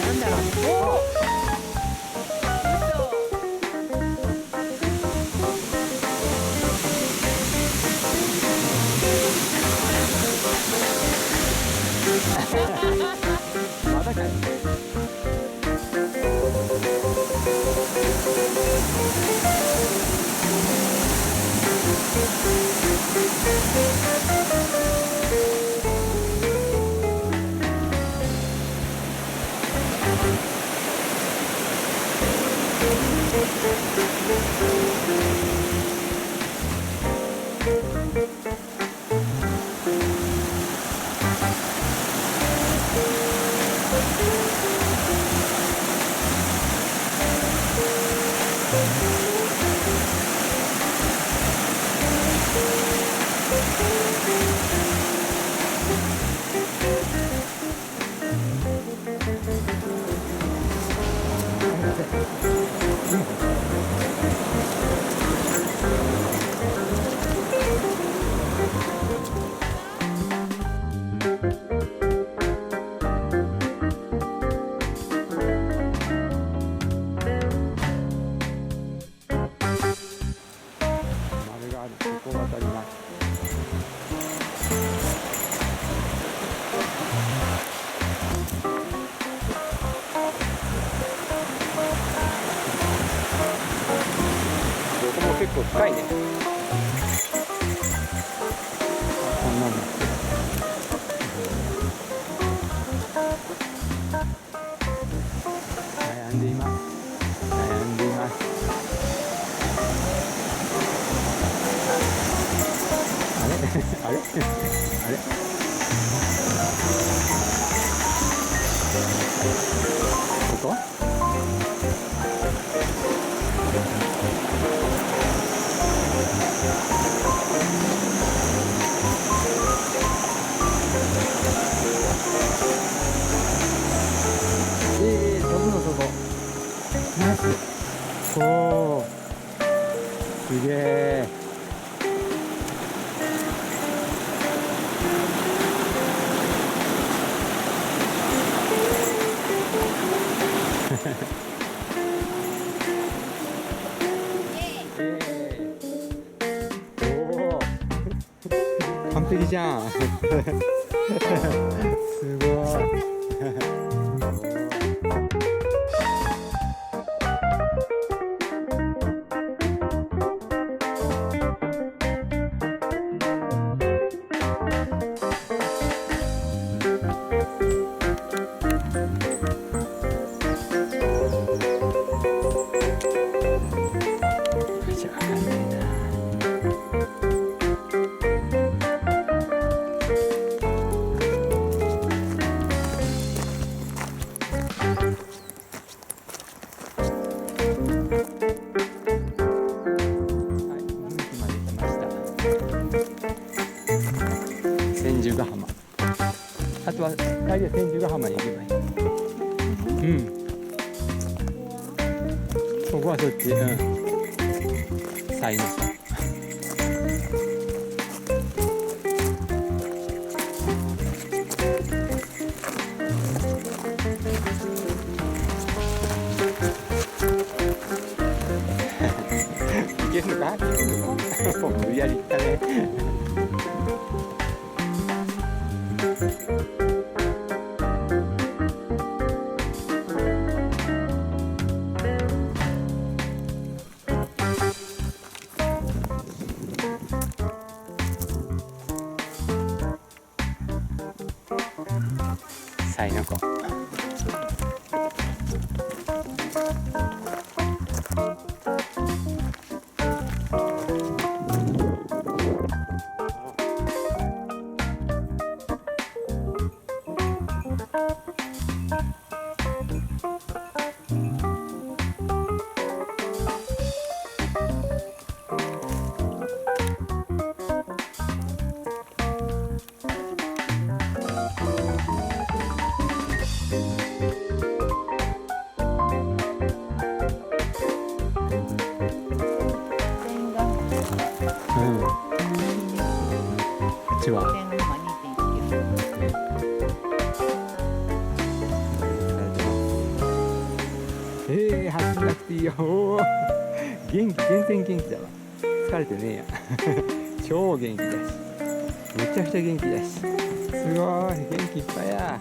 なんだろう。まだかよ。結構深いね。こんなの。悩んでいます。悩んでいます。あれあれあれここ？飛ぶのそこ。ナイス。おお。すげえ。おお。完璧じゃん。すごい。帰りは千住ヶ浜に行けばいい。うん。ここはそっち。うん。才能。いけるのか？いけるのか？無理やり行ったね。才の子。こっちは走んなくていいよ。元気、全然元気だわ。疲れてねえや。超元気だし、めちゃくちゃ元気だし、すごい元気いっぱいや。